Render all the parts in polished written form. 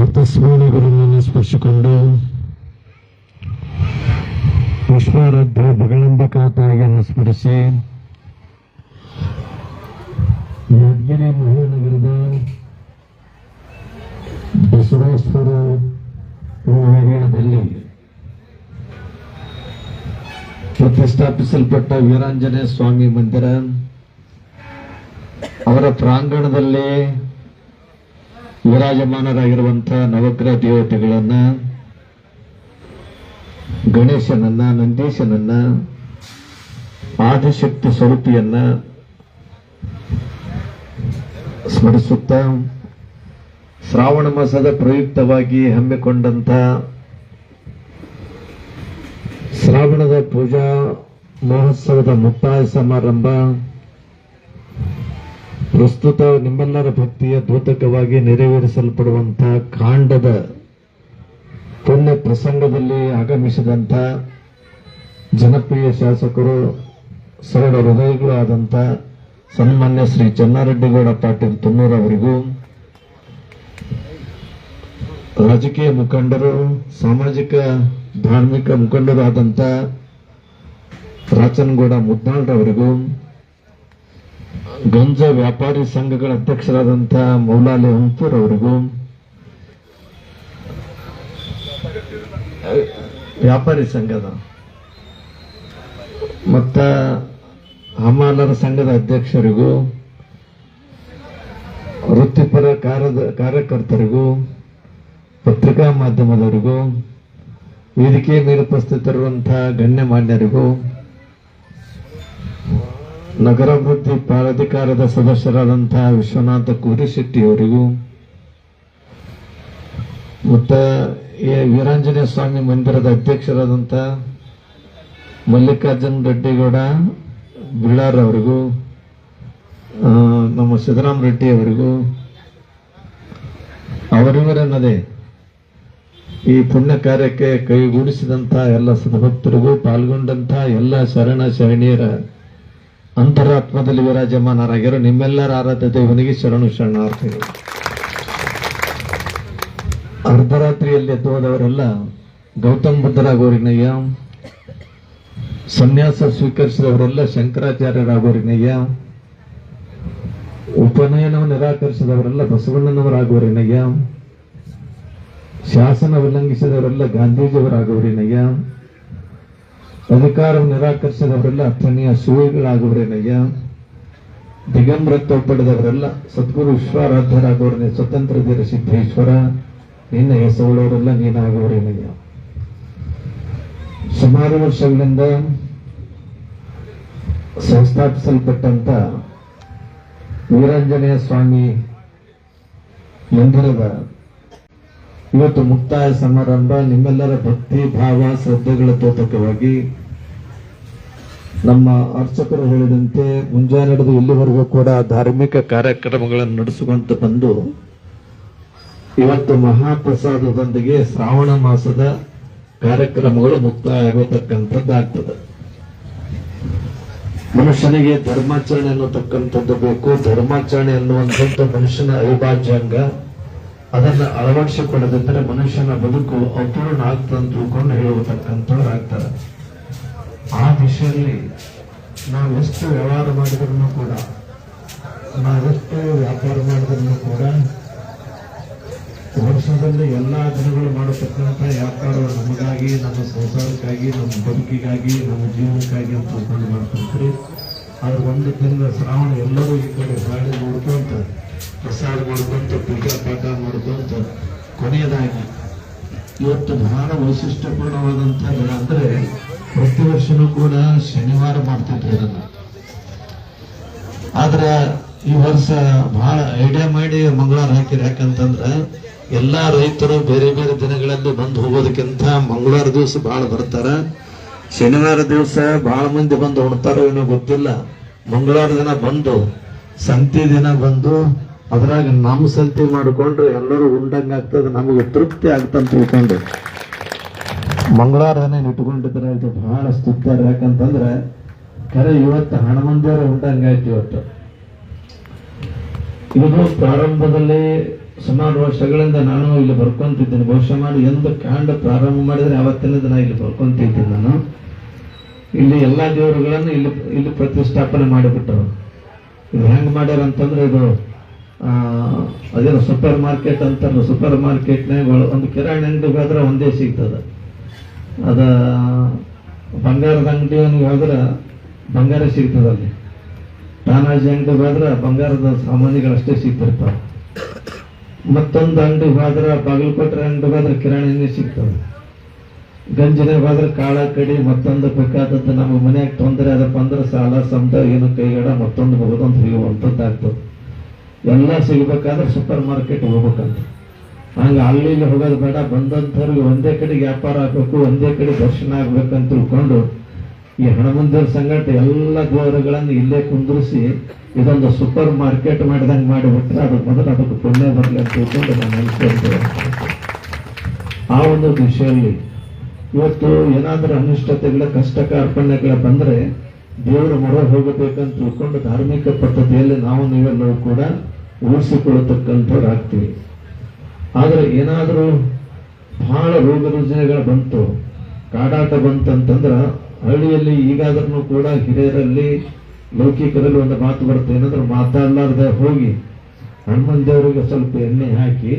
ಅರ್ಥಸ್ಮರಣೆಗಳನ್ನು ಸ್ಪರ್ಶಿಕೊಂಡು ವಿಶ್ವಾರಾಧ್ಯ ಬಗಳಂಬಿಕಾ ತಾಯಿಯನ್ನು ಸ್ಮರಿಸಿ ಯಾದಗಿರಿ ಮಹಾನಗರದ ಬಸವೇಶ್ವರ ಹರಿಯಾಣದಲ್ಲಿ ಪ್ರತಿಷ್ಠಾಪಿಸಲ್ಪಟ್ಟ ವೀರಾಂಜನೇಯ ಸ್ವಾಮಿ ಮಂದಿರ ಅವರ ಪ್ರಾಂಗಣದಲ್ಲಿ ವಿರಾಜಮಾನರಾಗಿರುವಂತಹ ನವಗ್ರಹ ದೇವತೆಗಳನ್ನ, ಗಣೇಶನನ್ನ, ನಂದೀಶನನ್ನ, ಆದಿಶಕ್ತಿ ಸ್ವರೂಪಿಯನ್ನ ಸ್ಮರಿಸುತ್ತಾ ಶ್ರಾವಣ ಮಾಸದ ಪ್ರಯುಕ್ತವಾಗಿ ಹಮ್ಮಿಕೊಂಡಂತ ಶ್ರಾವಣದ ಪೂಜಾ ಮಹೋತ್ಸವದ ಮುಕ್ತಾಯ ಸಮಾರಂಭ ಪ್ರಸ್ತುತ ನಿಮ್ಮೆಲ್ಲರ ಭಕ್ತಿಯ ದ್ಯೋತಕವಾಗಿ ನೆರವೇರಿಸಲ್ಪಡುವಂತಹ ಕಾಂಡದ ಪುಣ್ಯ ಪ್ರಸಂಗದಲ್ಲಿ ಆಗಮಿಸಿದಂಥ ಜನಪ್ರಿಯ ಶಾಸಕರು, ಸರಳ ಹೃದಯಗಳು ಆದಂಥ ಸನ್ಮಾನ್ಯ ಶ್ರೀ ಚನ್ನಾರೆಡ್ಡಿಗೌಡ ಪಾಟೀಲ್ ತುನ್ನೂರ್ ಅವರಿಗೂ, ರಾಜಕೀಯ ಮುಖಂಡರು, ಸಾಮಾಜಿಕ ಧಾರ್ಮಿಕ ಮುಖಂಡರು ಆದಂಥ ರಾಚನಗೌಡ ಮುದ್ನಾಳ್ರವರಿಗೂ, ಗಂಜ ವ್ಯಾಪಾರಿ ಸಂಘಗಳ ಅಧ್ಯಕ್ಷರಾದಂಥ ಮೌಲಾಲಿ ಹಂಪೂರ್ ಅವರಿಗೂ, ವ್ಯಾಪಾರಿ ಸಂಘದ ಮತ್ತ ಹಮಾಲರ ಸಂಘದ ಅಧ್ಯಕ್ಷರಿಗೂ, ವೃತ್ತಿಪರ ಕಾರ್ಯಕರ್ತರಿಗೂ, ಪತ್ರಿಕಾ ಮಾಧ್ಯಮದವರಿಗೂ, ವೇದಿಕೆ ಮೇಲೆ ಉಪಸ್ಥಿತರಿರುವಂತಹ ಗಣ್ಯಮಾನ್ಯರಿಗೂ, ನಗರಾಭಿವೃದ್ಧಿ ಪ್ರಾಧಿಕಾರದ ಸದಸ್ಯರಾದಂತಹ ವಿಶ್ವನಾಥ ಕೂರಿಶೆಟ್ಟಿ ಅವರಿಗೂ, ಮತ್ತು ವೀರಾಂಜನೇಯ ಸ್ವಾಮಿ ಮಂದಿರದ ಅಧ್ಯಕ್ಷರಾದಂಥ ಮಲ್ಲಿಕಾರ್ಜುನ ರೆಡ್ಡಿಗೌಡ ಬಿಳ್ಳಾರ್ ಅವರಿಗೂ, ನಮ್ಮ ಸಿದ್ದರಾಮ ರೆಡ್ಡಿ ಅವರಿಗೂ, ಅವರಿವರನ್ನದೇ ಈ ಪುಣ್ಯ ಕಾರ್ಯಕ್ಕೆ ಕೈಗೂಡಿಸಿದಂಥ ಎಲ್ಲ ಸದ್ಭಕ್ತರಿಗೂ, ಪಾಲ್ಗೊಂಡಂಥ ಎಲ್ಲ ಶರಣ ಶರಣೀಯರ ಅಂತರಾತ್ಮದಲ್ಲಿ ವಿರಾಜಮಾನರಾಗಿರೋ ನಿಮ್ಮೆಲ್ಲರ ಆರಾಧ್ಯ ದೇವನಿಗೆ ಶರಣಾರ್ಥಿಗಳು. ಅರ್ಧರಾತ್ರಿಯಲ್ಲಿ ಎದ್ದೋದವರೆಲ್ಲ ಗೌತಮ್ ಬುದ್ಧರಾಗೋರಿನಯ್ಯ, ಸನ್ಯಾಸ ಸ್ವೀಕರಿಸಿದವರೆಲ್ಲ ಶಂಕರಾಚಾರ್ಯರಾಗೋರಿನಯ್ಯ, ಉಪನಯನವನ್ನು ನಿರಾಕರಿಸಿದವರೆಲ್ಲ ಬಸವಣ್ಣನವರಾಗೋರಿನಯ್ಯ, ಶಾಸನ ಉಲ್ಲಂಘಿಸಿದವರೆಲ್ಲ ಗಾಂಧೀಜಿಯವರಾಗುವರೇನಯ್ಯ, ಅಧಿಕಾರವನ್ನು ನಿರಾಕರಿಸಿದವರೆಲ್ಲ ಅಥಣಿಯ ಶಿವಗಳಾಗುವರೇನಯ್ಯ, ದಿಗಂಬರತ್ವ ಪಡೆದವರೆಲ್ಲ ಸದ್ಗುರು ವಿಶ್ವಾರಾಧ್ಯರಾಗುವರೇನೆ ಸ್ವತಂತ್ರ ಧೀರ ಸಿದ್ದೇಶ್ವರ, ನಿನ್ನ ಹೆಸರುಳ್ಳವರೆಲ್ಲ ನೀನಾಗುವರೇನಯ್ಯ. ಸುಮಾರು ವರ್ಷಗಳಿಂದ ಸಂಸ್ಥಾಪಿಸಲ್ಪಟ್ಟಂತ ವೀರಾಂಜನೇಯ ಸ್ವಾಮಿ ಮಂದಿರದ ಇವತ್ತು ಮುಕ್ತಾಯ ಸಮಾರಂಭ ನಿಮ್ಮೆಲ್ಲರ ಭಕ್ತಿ ಭಾವ ಶ್ರದ್ಧೆಗಳ ದ್ಯೋತಕವಾಗಿ ನಮ್ಮ ಅರ್ಚಕರು ಹೇಳಿದಂತೆ ಮುಂಜಾನೆ ನಡೆದು ಇಲ್ಲಿವರೆಗೂ ಕೂಡ ಧಾರ್ಮಿಕ ಕಾರ್ಯಕ್ರಮಗಳನ್ನು ನಡೆಸಿಕೊಂಡು ಬಂದು ಇವತ್ತು ಮಹಾಪ್ರಸಾದದೊಂದಿಗೆ ಶ್ರಾವಣ ಮಾಸದ ಕಾರ್ಯಕ್ರಮಗಳು ಮುಕ್ತಾಯ ಆಗತಕ್ಕಂಥದ್ದಾಗ್ತದೆ. ಮನುಷ್ಯನಿಗೆ ಧರ್ಮಾಚರಣೆ ಅನ್ನತಕ್ಕಂಥದ್ದು ಬೇಕು. ಧರ್ಮಾಚರಣೆ ಅನ್ನುವಂಥದ್ದು ಮನುಷ್ಯನ ಅವಿಭಾಜ್ಯ ಅಂಗ. ಅದನ್ನು ಅಳವಡಿಸಿಕೊಳ್ಳದಿದ್ದರೆ ಮನುಷ್ಯನ ಬದುಕು ಅಪೂರ್ಣ ಆಗ್ತದೆ ತಿಳ್ಕೊಂಡು ಹೇಳತಕ್ಕಂಥವ್ರು ಆಗ್ತಾರೆ. ಆ ದಿಶೆಯಲ್ಲಿ ನಾವೆಷ್ಟು ವ್ಯವಹಾರ ಮಾಡಿದ್ರು ಕೂಡ, ನಾವೆಷ್ಟು ವ್ಯಾಪಾರ ಮಾಡಿದ್ರು ಕೂಡ ವರ್ಷದಲ್ಲಿ ಎಲ್ಲಾ ದಿನಗಳು ಮಾಡತಕ್ಕಂಥ ವ್ಯಾಪಾರ ನಮಗಾಗಿ, ನಮ್ಮ ಸಂಸಾರಕ್ಕಾಗಿ, ನಮ್ಮ ಬದುಕಿಗಾಗಿ, ನಮ್ಮ ಜೀವನಕ್ಕಾಗಿ ಅಂತ ತಿಳ್ಕೊಂಡು ಮಾಡ್ಕೊಂತೀರಿ. ಆದ್ರೆ ಒಂದು ದಿನದ ಶ್ರಾವಣ ಎಲ್ಲರೂ ಈ ಕಡೆ ಗಾಡಿ ನೋಡ್ಕೊಂತ, ಪ್ರಸಾದ ಮಾಡ್ಕೊಂತ, ಪೂಜಾ ಪಾಠ ಮಾಡ್ಕೊಂತ, ಕೊನೆಯದಾಗಿ ಇವತ್ತು ಬಹಳ ವೈಶಿಷ್ಟ್ಯಪೂರ್ಣವಾದಂಥ ದಿನ ಅಂದ್ರೆ ಪ್ರತಿ ವರ್ಷನೂ ಕೂಡ ಶನಿವಾರ ಮಾಡ್ತಿದ್ರು ಇದನ್ನ. ಆದ್ರೆ ಈ ವರ್ಷ ಬಹಳ ಐಡಿಯಾ ಮಾಡಿ ಮಂಗಳವಾರ ಹಾಕಿರಿ. ಯಾಕಂತಂದ್ರೆ ಎಲ್ಲಾ ರೈತರು ಬೇರೆ ಬೇರೆ ದಿನಗಳಲ್ಲಿ ಬಂದು ಹೋಗೋದಕ್ಕಿಂತ ಮಂಗಳವಾರ ದಿವಸ ಬಹಳ ಬರ್ತಾರ. ಶನಿವಾರ ದಿವಸ ಬಹಳ ಮಂದಿ ಬಂದು ಉಣ್ತಾರೋ ಏನೋ ಗೊತ್ತಿಲ್ಲ. ಮಂಗಳವಾರ ದಿನ ಬಂದು, ಸಂತಿ ದಿನ ಬಂದು ಅದ್ರಾಗ ನಮ್ಮ ಸಂತಿ ಮಾಡಿಕೊಂಡ್ರೆ ಎಲ್ಲರೂ ಉಂಡಂಗ ಆಗ್ತದೆ, ನಮಗೆ ತೃಪ್ತಿ ಆಗ್ತಂತ ತಿಳ್ಕೊಂಡು ಮಂಗಳವಾರ ದಿನ ಇಟ್ಕೊಂಡಿದ್ರೆ ಇದು ಬಹಳ ಸ್ತುತ್ತಾರೆ. ಯಾಕಂತಂದ್ರೆ ಕರೆ ಇವತ್ತು ಹಣಮಂದಿಯವರ ಉಂಡಂಗಾಯ್ತು. ಇವತ್ತು ಇದು ಪ್ರಾರಂಭದಲ್ಲಿ ಸುಮಾರು ವರ್ಷಗಳಿಂದ ನಾನು ಇಲ್ಲಿ ಬರ್ಕೊಂತಿದ್ದೀನಿ. ಬಹುಶಃ ಮಾಡಿ ಎಂದು ಕಾಂಡ ಪ್ರಾರಂಭ ಮಾಡಿದ್ರೆ ಅವತ್ತಿನ ದಿನ ಇಲ್ಲಿ ಬರ್ಕೊಂತಿದ್ದೀನಿ ನಾನು. ಇಲ್ಲಿ ಎಲ್ಲಾ ದೇವರುಗಳನ್ನು ಇಲ್ಲಿ ಪ್ರತಿಷ್ಠಾಪನೆ ಮಾಡಿಬಿಟ್ಟರು. ಇದು ಹೆಂಗ್ ಮಾಡ್ಯಾರ ಅಂತಂದ್ರೆ, ಇದು ಅದೇನು ಸೂಪರ್ ಮಾರ್ಕೆಟ್ ಅಂತಾರಲ್ಲ, ಸೂಪರ್ ಮಾರ್ಕೆಟ್ನಾಗ ಒಂದು ಕಿರಾಣಿ ಅಂಗಡಿಗೆ ಹೋದ್ರೆ ಒಂದೇ ಸಿಗ್ತದೆ. ಅದ ಬಂಗಾರದ ಅಂಗಡಿ ಹೋದ್ರೆ ಬಂಗಾರ ಸಿಗ್ತದಲ್ಲಿ, ತಾನಾಜಿ ಅಂಗಡಿಗೆ ಹೋದ್ರೆ ಬಂಗಾರದ ಸಾಮಾನುಗಳಷ್ಟೇ ಸಿಗ್ತಿರ್ತಾವ. ಮತ್ತೊಂದು ಅಂಗಡಿಗೆ ಹೋದ್ರೆ, ಬಾಗಲಕೋಟೆ ಅಂಗಡಿಗೆ ಹೋದ್ರೆ ಕಿರಾಣಿನೇ ಸಿಗ್ತವೆ. ಗಂಜಿನಾಗ ಹೋದ್ರೆ ಕಾಳ ಕಡಿ ಮತ್ತೊಂದು ಬೇಕಾದದ್ದು ನಮ್ಮ ಮನೆಯಾಗ ತೊಂದರೆ ಅದಪ್ಪ ಅಂದ್ರೆ ಸಾಲ ಸಮದ ಏನು ಕೈಗಡ ಮತ್ತೊಂದು ಹೋಗೋದಂತ ಸಿಗುವಂಥದ್ದು ಆಗ್ತದೆ. ಎಲ್ಲ ಸಿಗ್ಬೇಕಾದ್ರೆ ಸೂಪರ್ ಮಾರ್ಕೆಟ್ ಹೋಗ್ಬೇಕಂತ. ಹಂಗ ಅಲ್ಲಿ ಹೋಗೋದು ಬೇಡ, ಬಂದಂಥವ್ರಿಗೆ ಒಂದೇ ಕಡೆ ವ್ಯಾಪಾರ ಆಗ್ಬೇಕು, ಒಂದೇ ಕಡೆ ದರ್ಶನ ಆಗ್ಬೇಕಂತ ತಿಳ್ಕೊಂಡು ಈ ಹಣಮಂದಿರ ಸಂಘಟ ಎಲ್ಲ ದೇವರುಗಳನ್ನು ಇಲ್ಲೇ ಕುಂದ್ರಿಸಿ ಇದೊಂದು ಸೂಪರ್ ಮಾರ್ಕೆಟ್ ಮಾಡಿದಂಗೆ ಮಾಡಿಬಿಟ್ರೆ ಅದು ಮೊದಲು ಅದಕ್ಕೆ ಪುಣ್ಯ ಬರಲಿ ಅಂತ ತಿಳ್ಕೊಂಡು ನಾನು ಅನ್ಸ್ಕೊಳ್ತೇವೆ. ಆ ಒಂದು ದಿಶೆಯಲ್ಲಿ ಇವತ್ತು ಏನಾದ್ರೂ ಅನಿಷ್ಟತೆಗಳ ಕಷ್ಟ ಕಾರ್ಪಣ್ಯಗಳ ಬಂದ್ರೆ ದೇವರ ಮೊರೆ ಹೋಗಬೇಕಂತ ತಿಳ್ಕೊಂಡು ಧಾರ್ಮಿಕ ಪದ್ಧತಿಯಲ್ಲಿ ನಾವು ನೀವೆಲ್ಲರೂ ಕೂಡ ಉಳಿಸಿಕೊಳ್ಳತಕ್ಕಂಥವ್ರು ಆಗ್ತೀವಿ. ಆದ್ರೆ ಏನಾದರೂ ಬಹಳ ರೋಗ ರುಜಿನಗಳು ಬಂತು, ಕಾಡಾಟ ಬಂತಂತಂದ್ರ ಹಳ್ಳಿಯಲ್ಲಿ ಈಗಾದ್ರೂ ಕೂಡ ಹಿರಿಯರಲ್ಲಿ ಲೌಕಿಕರಲ್ಲಿ ಒಂದು ಮಾತು ಬರುತ್ತೆ, ಏನಂದ್ರೆ ಮಾತಾಡಲಾರ್ದೆ ಹೋಗಿ ಹನುಮನ್ ದೇವರಿಗೆ ಸ್ವಲ್ಪ ಎಣ್ಣೆ ಹಾಕಿ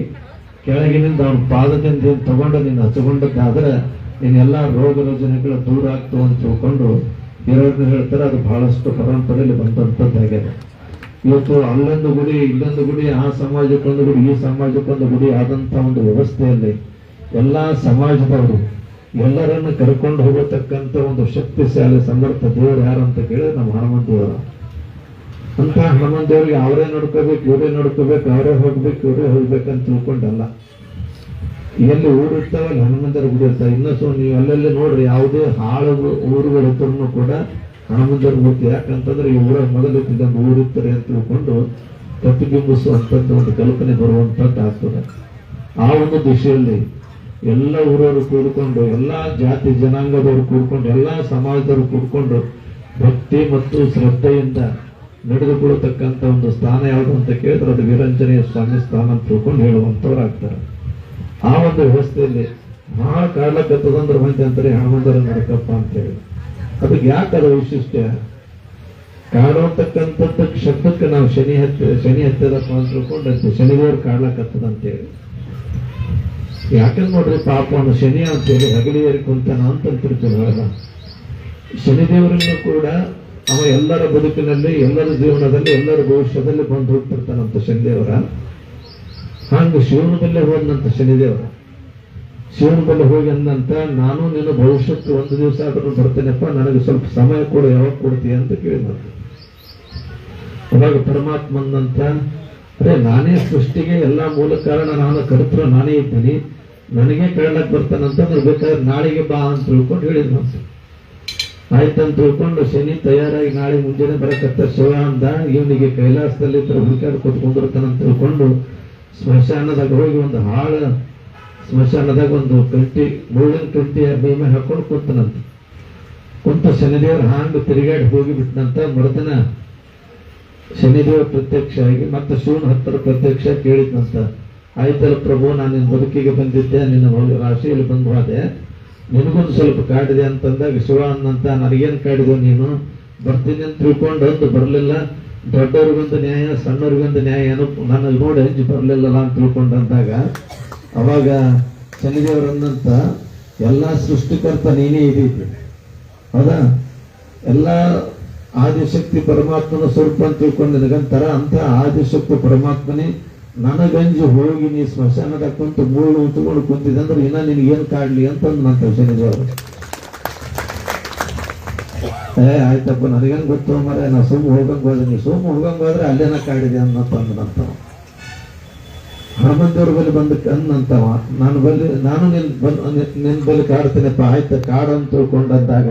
ಕೆಳಗಿನಿಂದ ಅವನ ಪಾದದಿಂದ ಏನು ತಗೊಂಡು ನೀನು ಹಚ್ಚಿಕೊಂಡದ್ದಾದ್ರೆ ನೀನೆಲ್ಲ ರೋಗ ರುಜಿನಗಳು ದೂರ ಆಗ್ತವೆ ಅಂತ ತಿಳ್ಕೊಂಡು ಹಿರಿಯರನ್ನ ಹೇಳ್ತಾರೆ. ಅದು ಬಹಳಷ್ಟು ಪರಂಪರೆಯಲ್ಲಿ ಬಂದಂಥದ್ದಾಗಿದೆ. ಇವತ್ತು ಅಲ್ಲೊಂದು ಗುಡಿ ಇಲ್ಲೊಂದು ಗುಡಿ, ಆ ಸಮಾಜಕ್ಕೊಂದು ಗುಡಿ ಈ ಸಮಾಜಕ್ಕೊಂದು ಗುಡಿ ಆದಂತ ಒಂದು ವ್ಯವಸ್ಥೆಯಲ್ಲಿ ಎಲ್ಲಾ ಸಮಾಜದವರು ಎಲ್ಲರನ್ನು ಕರ್ಕೊಂಡು ಹೋಗತಕ್ಕಂತ ಒಂದು ಶಕ್ತಿಶಾಲಿ ಸಮರ್ಥ ದೇವರು ಯಾರು ಅಂತ ಕೇಳಿದ್ರೆ ನಮ್ಮ ಹನುಮಂತ ದೇವರು. ಅಂತ ಹನುಮಂತ ದೇವರಿಗೆ ಅವರೇ ನೋಡ್ಕೋಬೇಕು, ಇವರೇ ನೋಡ್ಕೋಬೇಕು, ಅವರೇ ಹೋಗ್ಬೇಕು, ಇವರೇ ಹೋಗ್ಬೇಕಂತ ತಿಳ್ಕೊಂಡಲ್ಲ. ಎಲ್ಲಿ ಊರು ಇರ್ತಾವಲ್ಲ ಹನುಮಂತರ ಗುಡಿ ಇರ್ತಾವೆ. ಇನ್ನೂ ನೀವು ಅಲ್ಲೆಲ್ಲಿ ನೋಡ್ರಿ, ಯಾವುದೇ ಹಾಳು ಊರುಗಳು ಇದ್ರೂ ಕೂಡ ಹನುಮಂತರ ಮೂರ್ತಿ. ಯಾಕಂತಂದ್ರೆ ಈ ಊರಾಗ ಮೊದಲಿದ್ದ ಊರಿರ್ತಾರೆ ಅಂತ ತಿಳ್ಕೊಂಡು ಪ್ರತಿಬಿಂಬಿಸುವಂಥದ್ದು ಒಂದು ಕಲ್ಪನೆ ಬರುವಂಥದ್ದು ಆಗ್ತದೆ. ಆ ಒಂದು ದಿಶೆಯಲ್ಲಿ ಎಲ್ಲ ಊರವರು ಕೂಡ್ಕೊಂಡು, ಎಲ್ಲಾ ಜಾತಿ ಜನಾಂಗದವರು ಕೂಡ್ಕೊಂಡು, ಎಲ್ಲಾ ಸಮಾಜದವರು ಕೂಡ್ಕೊಂಡು ಭಕ್ತಿ ಮತ್ತು ಶ್ರದ್ಧೆಯಿಂದ ನಡೆದುಕೊಳ್ಳತಕ್ಕಂಥ ಒಂದು ಸ್ಥಾನ ಯಾವುದು ಅಂತ ಕೇಳಿದ್ರೆ ಅದು ವೀರಾಂಜನೇಯ ಸ್ವಾಮಿ ಸ್ಥಾನ ಅಂತ ತಿಳ್ಕೊಂಡು ಹೇಳುವಂಥವ್ರು ಆಗ್ತಾರೆ. ಆ ಒಂದು ವ್ಯವಸ್ಥೆಯಲ್ಲಿ ಬಹಳ ಕಾಡ್ಲಕ್ಕತ್ತದಂದ್ರೆ ಮಂದಿ ಅಂತಾರೆ ಹನುಮಂತರ ನಡಕಪ್ಪ ಅಂತೇಳಿ. ಅದಕ್ಕೆ ಯಾಕದ ವೈಶಿಷ್ಟ್ಯ? ಕಾಡುವಂತಕ್ಕಂಥದ್ದು ಶಬ್ದಕ್ಕೆ ನಾವು ಶನಿ ಹತ್ತದಪ್ಪ ಅಂತ ತಿಳ್ಕೊಂಡಂತೆ ಶನಿದೇವರು ಕಾಡ್ಲಕ್ಕತ್ತದ ಅಂತೇಳಿ. ಯಾಕಂದ್ರೆ ನೋಡ್ರಿ ಪಾಪ ಅವನು ಶನಿ ಅಂತೇಳಿ ಹಗಲಿಯರಿ ಕುಂತಾನ ಅಂತ ಅಂತಿರ್ತೀವಲ್ಲ. ಶನಿದೇವರನ್ನು ಕೂಡ ಅವ ಎಲ್ಲರ ಬದುಕಿನಲ್ಲಿ, ಎಲ್ಲರ ಜೀವನದಲ್ಲಿ, ಎಲ್ಲರ ಭವಿಷ್ಯದಲ್ಲಿ ಬಂದು ಹೋಗ್ತಿರ್ತಾನಂತ ಶನಿದೇವರ. ಹಂಗ ಶಿವನ ಬಲ್ಲೆ ಹೋದಂತ ಶನಿದೇವರ ಶಿವನ ಬಲ್ಲೆ ಹೋಗಿ ಅಂದಂತ, ನಾನು ನಿನ್ನ ಭವಿಷ್ಯಕ್ಕೆ ಒಂದು ದಿವಸ ಆದ್ರೂ ಬರ್ತೇನೆಪ್ಪ, ನನಗೆ ಸ್ವಲ್ಪ ಸಮಯ ಕೂಡ ಯಾವಾಗ ಕೊಡ್ತೀಯ ಅಂತ ಕೇಳಿದಂತ. ಅವಾಗ ಪರಮಾತ್ಮಂದಂತ, ಅದೇ ನಾನೇ ಸೃಷ್ಟಿಗೆ ಎಲ್ಲಾ ಮೂಲ ಕಾರಣ, ನಾನು ಕರ್ತೃ ನಾನೇ ಇದ್ದೀನಿ, ನನಗೆ ಕೇಳಕ್ ಬರ್ತಾನಂತಂದ್ರೆ ಬೇಕಾದ್ರೆ ನಾಳೆಗೆ ಬಾ ಅಂತ ತಿಳ್ಕೊಂಡು ಹೇಳಿದ್ನಂತ. ಆಯ್ತಂತ ತಿಳ್ಕೊಂಡು ಶನಿ ತಯಾರಾಗಿ ನಾಳೆ ಮುಂಜಾನೆ ಬರಕತ್ತ ಶಿವ ಅಂದ. ಇವನಿಗೆ ಕೈಲಾಸದಲ್ಲಿ ಹುಡುಕಾಡ್ ಕೂತ್ಕೊಂಡಿರ್ತಾನಂತ ತಿಳ್ಕೊಂಡು ಸ್ಮಶಾನದಾಗ ಹೋಗಿ ಒಂದು ಹಾಳ ಸ್ಮಶಾನದಾಗ ಒಂದು ಕಂಟಿ, ಮುಳ್ಳಿನ ಕಂಟಿ ಮೈಮೆ ಹಾಕೊಂಡು ಕೂತನಂತ. ಕುಂತ ಶನಿದೇವ್ರ ಹಾಂಗ ತಿರುಗಾಡಿ ಹೋಗಿಬಿಟ್ನಂತ. ಮರುದಿನ ಶನಿದೇವ ಪ್ರತ್ಯಕ್ಷ ಆಗಿ ಮತ್ತೆ ಶಿವನ ಹತ್ತಿರ ಪ್ರತ್ಯಕ್ಷ ಕೇಳಿದ್ನಂತ, ಆಯ್ತಲ್ಲ ಪ್ರಭು, ನಾನು ನಿನ್ನ ಬದುಕಿಗೆ ಬಂದಿದ್ದೆ, ನಿನ್ನ ರಾಶಿಯಲ್ಲಿ ಬಂದು ಹೋದೆ, ನಿನಗೊಂದು ಸ್ವಲ್ಪ ಕಾಡಿದೆ ಅಂತಂದಾಗ ಶಿವ ಅನ್ನಂತ, ನನಗೇನು ಕಾಡಿದೆ ನೀನು, ಬರ್ತೀನಿ ಅಂತ ತಿಳ್ಕೊಂಡು ಅಂದು ಬರಲಿಲ್ಲ, ದೊಡ್ಡವ್ರಿಗೊಂದು ನ್ಯಾಯ ಸಣ್ಣವ್ರಿಗೊಂದು ನ್ಯಾಯ ಏನೋ ನನಗೆ ನೋಡಿ ಹಂಚಿ ಬರಲಿಲ್ಲಲ್ಲ ಅಂತ ತಿಳ್ಕೊಂಡಂದಾಗ ಅವಾಗ ಶನಿದೇವರನ್ನಂತ, ಎಲ್ಲಾ ಸೃಷ್ಟಿಕರ್ತ ನೀನೇ ಇದೀತಿ ಹೌದಾ, ಎಲ್ಲಾ ಆದಿಶಕ್ತಿ ಪರಮಾತ್ಮನ ಸ್ವರೂಪ ಅಂತ ತಿಳ್ಕೊಂಡು ನಿನಗಂತಾರ. ಅಂತ ಆದಿಶಕ್ತಿ ಪರಮಾತ್ಮನೇ ನನಗಂಜು ಹೋಗಿ ನೀ ಸ್ಮಶಾನದಾಗ ಕುಂತು ಮುಳ್ಳು ಉತ್ಕೊಂಡು ಕುಂತಿದ್ದೆ ಅಂದ್ರೆ ಇನ್ನ ನಿನಗೇನು ಕಾಡ್ಲಿ ಅಂತಂದು ನಂತ ಶನಿದೇವರು. ಆಯ್ತಪ್ಪ, ನನಗೇನು ಗೊತ್ತು ಮರ, ನಾ ಸುಮ್ಮ ಹೋಗಂಗ್ ಹೋದ್ರೆ, ನೀ ಸುಮ್ಮ ಹೋಗಂಗ್ ಹೋದ್ರೆ ಅಲ್ಲೇನ ಕಾಡಿದೆ ಅನ್ನಂತಂದಂತವ. ಹನುಮಂತವ್ರ ಬಳಿ ಬಂದಕ್ಕೆ ಅನ್ನಂತವ, ನಾನು ನಿನ್ ಬಳಿ ಕಾಡ್ತೀನಪ್ಪ. ಆಯ್ತ ಕಾಡು ಅಂತ ತಿಳ್ಕೊಂಡಂದಾಗ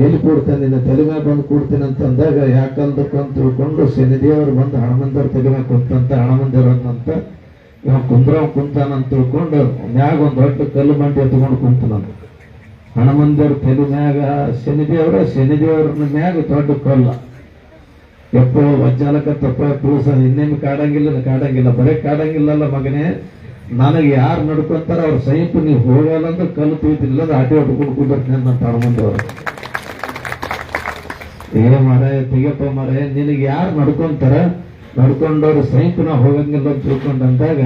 ಎಲ್ಲಿ ಕೂಡ್ತೇನೆ, ನಿನ್ನ ತಲೆ ಮ್ಯಾಗ ಬಂದು ಕೂಡ್ತೀನಿ ಅಂತ ಅಂದಾಗ, ಯಾಕಂದಪ್ಪ ಅಂತ ತಿಳ್ಕೊಂಡು ಶನಿದೇವರು ಬಂದು ಹನುಮಂತವ್ರ ತಲೆ ಮ್ಯಾಗ ಕುಂತಂತ. ಹನುಮಂತವ್ರ ಅನ್ನಂತ ಇವ ಕುಂತಾನಂತ ತಿಳ್ಕೊಂಡು ಮ್ಯಾಗ ಒಂದು ದೊಡ್ಡ ಕಲ್ಲು ಮಂಡಿ ಎತ್ಕೊಂಡು ಕುಂತನಂತ. ಹನುಮಂತವ್ರ ತಲೆ ಮ್ಯಾಗ ಶನಿದೇವ್ರ ಮ್ಯಾಗ ದೊಡ್ಡ ಕಲ್ಲ. ಎಪ್ಪೋ ವಜ್ಜಾಲಕ ತಪ್ಪ ಪುರುಷ ಇನ್ನೇನು ಕಾಡಂಗಿಲ್ಲ ಬರೇ ಕಾಡಂಗಿಲ್ಲಲ್ಲ ಮಗನೇ, ನನಗೆ ಯಾರು ನಡ್ಕೊಂತಾರ ಅವ್ರ ಸೈಪ್ ನೀವು ಹೋಗಲ್ಲ ಅಂದ್ರೆ ಕಲ್ಲು ತುಯ್ತಿಲ್ಲ ಆಟಿ ಹೊಟ್ಕೊಂಡು ಕೂಡ್ಬರ್ತೀನಿ ಅಂತ ಹನುಮಂತವ್ರು. ಮಾರಾಯ ತೆಗಿಯಪ್ಪ ಮಾರಾಯ, ನಿನಗೆ ಯಾರು ನಡ್ಕೊಂತಾರ ನಡ್ಕೊಂಡವ್ರ ಸೈಪ್ ನಾ ಹೋಗಂಗಿಲ್ಲ ಅಂತ ತಿಳ್ಕೊಂಡಂದಾಗ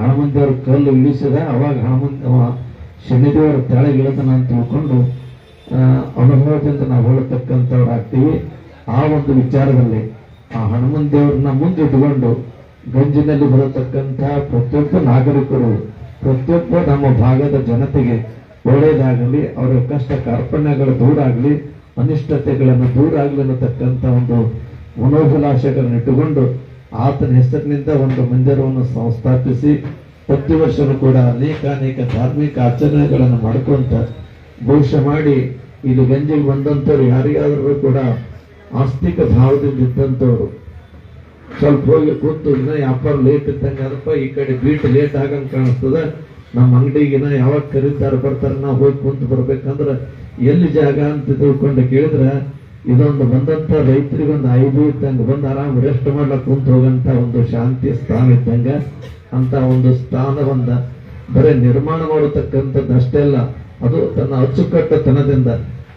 ಹನುಮಂತವ್ರ ಕಲ್ಲು ಇಳಿಸಿದ. ಅವಾಗ ಶನಿದೇವರ ತೆಳಗೆ ಇಳಿತಾನ ಅಂತ ತಿಳ್ಕೊಂಡು ಅನುಭವದಿಂದ ನಾವು ಹೊಳತಕ್ಕಂಥವ್ರು ಆಗ್ತೀವಿ. ಆ ಒಂದು ವಿಚಾರದಲ್ಲಿ ಆ ಹನುಮಂತ ದೇವ್ರನ್ನ ಮುಂದಿಟ್ಟುಕೊಂಡು ಗಂಜಿನಲ್ಲಿ ಬರತಕ್ಕಂಥ ಪ್ರತಿಯೊಬ್ಬ ನಾಗರಿಕರು, ಪ್ರತಿಯೊಬ್ಬ ನಮ್ಮ ಭಾಗದ ಜನತೆಗೆ ಒಳ್ಳೆಯದಾಗಲಿ, ಅವರ ಕಷ್ಟ ಕಾರ್ಪಣ್ಯಗಳು ದೂರ ಆಗಲಿ, ಅನಿಷ್ಟತೆಗಳನ್ನು ದೂರ ಆಗಲಿ ಅನ್ನತಕ್ಕಂಥ ಒಂದು ಮನೋಭಿಲಾಷೆಗಳನ್ನು ಇಟ್ಟುಕೊಂಡು ಆತನ ಹೆಸರಿನಿಂದ ಒಂದು ಮಂದಿರವನ್ನು ಸಂಸ್ಥಾಪಿಸಿ ಪ್ರತಿ ವರ್ಷನೂ ಕೂಡ ಅನೇಕ ಧಾರ್ಮಿಕ ಆಚರಣೆಗಳನ್ನು ಮಾಡ್ಕೊಂತ ಘೋಷ ಮಾಡಿ ಇಲ್ಲಿ ಗಂಜಿಗೆ ಬಂದಂಥವ್ರು ಯಾರಿಗಾದ್ರೂ ಕೂಡ ಆಸ್ತಿಕ ಭಾವದಿಂದ ಇದ್ದಂಥವ್ರು ಸ್ವಲ್ಪ ಹೋಗಿ ಕೂತು ಇನ್ನ ವ್ಯಾಪಾರ ಲೇಟ್ ಇದ್ದಂಗೆ ಅದಪ್ಪ ಈ ಕಡೆ ಬೀಟ್ ಲೇಟ್ ಆಗಂಗೆ ಕಾಣಿಸ್ತದ, ನಮ್ಮ ಅಂಗಡಿಗಿನ ಯಾವಾಗ ಖರೀದಾರ ಬರ್ತಾರೆ ನಾವು ಹೋಗಿ ಕುಂತು ಬರ್ಬೇಕಂದ್ರೆ ಎಲ್ಲಿ ಜಾಗ ಅಂತ ತಿಳ್ಕೊಂಡು ಕೇಳಿದ್ರೆ ಇದೊಂದು ಬಂದಂತ ರೈತರಿಗೆ ಒಂದು ಐದು ಇದ್ದಂಗೆ ಬಂದು ಆರಾಮ್ ರೆಸ್ಟ್ ಮಾಡ್ಲಕ್ ಕುಂತು ಹೋಗಂತ ಒಂದು ಶಾಂತಿ ಸ್ಥಾನ ಇದ್ದಂಗ ಅಂತ ಒಂದು ಸ್ಥಾನವನ್ನ ಬರೀ ನಿರ್ಮಾಣ ಮಾಡತಕ್ಕಂಥದ್ದು ಅಷ್ಟೇ ಅಲ್ಲ, ಅದು ತನ್ನ ಅಚ್ಚುಕಟ್ಟತನದಿಂದ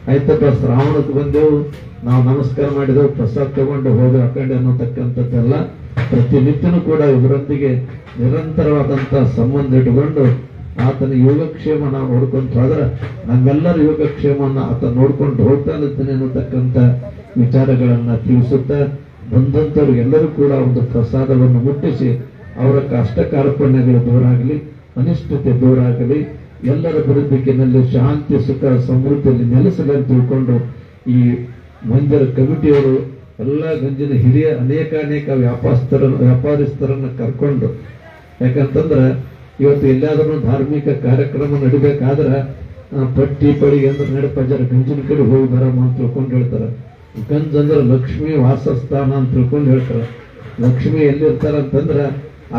ಆಯ್ತಪ್ಪ ಶ್ರಾವಣಕ್ಕೆ ಬಂದೆವು ನಾವು ನಮಸ್ಕಾರ ಮಾಡಿದೆವು ಪ್ರಸಾದ ತಗೊಂಡು ಹೋಗಿ ಹಾಕೊಂಡು ಅನ್ನೋತಕ್ಕಂಥದ್ದೆಲ್ಲ ಪ್ರತಿನಿತ್ಯನೂ ಕೂಡ ಇವರೊಂದಿಗೆ ನಿರಂತರವಾದಂತ ಸಂಬಂಧ ಇಟ್ಟುಕೊಂಡು ಆತನ ಯೋಗಕ್ಷೇಮ ನಾವು ನೋಡ್ಕೊಂತ ಹೋದ್ರೆ ನಮ್ಮೆಲ್ಲರ ಯೋಗಕ್ಷೇಮವನ್ನು ಆತ ನೋಡ್ಕೊಂಡು ಹೋಗ್ತಾ ಇರ್ತಾನೆ ಅನ್ನತಕ್ಕಂಥ ವಿಚಾರಗಳನ್ನ ತಿಳಿಸುತ್ತಾ ಬಂದಂಥವ್ರಿಗೆಲ್ಲರೂ ಕೂಡ ಒಂದು ಪ್ರಸಾದವನ್ನು ಮುಟ್ಟಿಸಿ ಅವರ ಕಷ್ಟ ಕಾರ್ಪಣ್ಯಗಳು ದೂರ ಆಗಲಿ, ಅನಿಷ್ಟತೆ ದೂರ ಆಗಲಿ, ಎಲ್ಲರ ಬದುಕಿನಲ್ಲಿ ಶಾಂತಿ ಸುಖ ಸಮೃದ್ಧಿಯಲ್ಲಿ ನೆಲೆಸಲಿ ಅಂತ ತಿಳ್ಕೊಂಡು ಈ ಮಂದಿರ ಕಮಿಟಿಯವರು ಎಲ್ಲ ಗಂಜಿನ ಹಿರಿಯ ಅನೇಕ ವ್ಯಾಪಾರಸ್ಥರನ್ನ ಕರ್ಕೊಂಡು, ಯಾಕಂತಂದ್ರೆ ಇವತ್ತು ಎಲ್ಲಾದ್ರೂ ಧಾರ್ಮಿಕ ಕಾರ್ಯಕ್ರಮ ನಡಿಬೇಕಾದ್ರೆ ಪಟ್ಟಿ ಪಡಿ ಅಂದ್ರೆ ನಡಪ ಜರ ಗಂಜಿನ ಕಡೆ ಹೋಗಿ ಬರಮ್ಮ ಅಂತ ತಿಳ್ಕೊಂಡು ಹೇಳ್ತಾರ. ಗಂಜ್ ಅಂದ್ರೆ ಲಕ್ಷ್ಮಿ ವಾಸಸ್ಥಾನ ಅಂತ ತಿಳ್ಕೊಂಡು ಹೇಳ್ತಾರ. ಲಕ್ಷ್ಮಿ ಎಲ್ಲಿರ್ತಾರ ಅಂತಂದ್ರ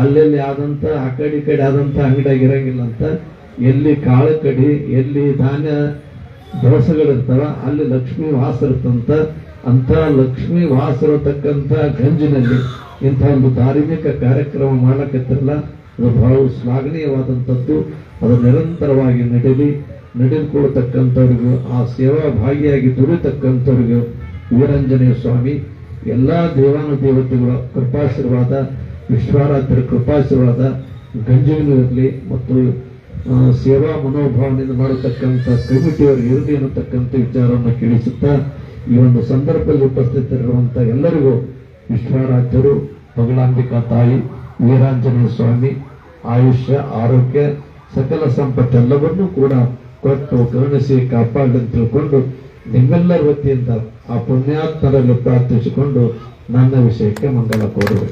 ಅಲ್ಲೆಲ್ಲಿ ಆದಂತ ಆ ಕಡೆ ಈ ಕಡೆ ಆದಂತ ಅಂಗಡಿಯಾಗ ಇರಂಗಿಲ್ಲ ಅಂತ, ಎಲ್ಲಿ ಕಾಳು ಕಡಿ ಎಲ್ಲಿ ಧಾನ್ಯ ದವಸಗಳಿರ್ತಾವ ಅಲ್ಲಿ ಲಕ್ಷ್ಮಿ ವಾಸ ಇರ್ತಂತ. ಅಂತ ಲಕ್ಷ್ಮಿ ವಾಸ ಇರತಕ್ಕಂತ ಗಂಜಿನಲ್ಲಿ ಇಂಥ ಒಂದು ಧಾರ್ಮಿಕ ಕಾರ್ಯಕ್ರಮ ಮಾಡಕತ್ತಿರಲ್ಲ, ಅದು ಬಹಳ ಶ್ಲಾಘನೀಯವಾದಂಥದ್ದು. ಅದು ನಿರಂತರವಾಗಿ ನಡೆದುಕೊಳ್ತಕ್ಕಂಥವ್ರಿಗೂ ಆ ಸೇವಾ ಭಾಗಿಯಾಗಿ ದುಡಿತಕ್ಕಂಥವ್ರಿಗೂ ವೀರಾಂಜನೇಯ ಸ್ವಾಮಿ ಎಲ್ಲಾ ದೇವಾನುದೇವತೆಗಳ ಕೃಪಾಶೀರ್ವಾದ, ವಿಶ್ವಾರಾಧ್ಯರ ಕೃಪಾಶೀರ್ವಾದ ಗಂಜಿಗೂ ಇರಲಿ ಮತ್ತು ಸೇವಾ ಮನೋಭಾವನೆಯಿಂದ ಮಾಡತಕ್ಕಂಥ ಕಮಿಟಿಯವರು ಇರಲಿ ಅನ್ನತಕ್ಕಂಥ ವಿಚಾರವನ್ನು ಕೇಳಿಸುತ್ತಾ ಈ ಒಂದು ಸಂದರ್ಭದಲ್ಲಿ ಉಪಸ್ಥಿತರಿರುವಂತ ಎಲ್ಲರಿಗೂ ವಿಶ್ವಾರಾಧ್ಯರು, ಬಗಲಾಂಬಿಕಾ ತಾಯಿ, ವೀರಾಂಜನೇಯ ಸ್ವಾಮಿ ಆಯುಷ್ಯ ಆರೋಗ್ಯ ಸಕಲ ಸಂಪತ್ತೆಲ್ಲವನ್ನೂ ಕೂಡ ಕೊಟ್ಟು ಕರುಣಿಸಿ ಕಾಪಾಡಲಿ ಅಂತ ತಿಳ್ಕೊಂಡು ನಿಮ್ಮೆಲ್ಲರ ವತಿಯಿಂದ ಆ ಪುಣ್ಯಾತ್ಮರಲ್ಲಿ ಪ್ರಾರ್ಥಿಸಿಕೊಂಡು ನನ್ನ ವಿಷಯಕ್ಕೆ ಮಂಗಲ ಕೋರುವೆ.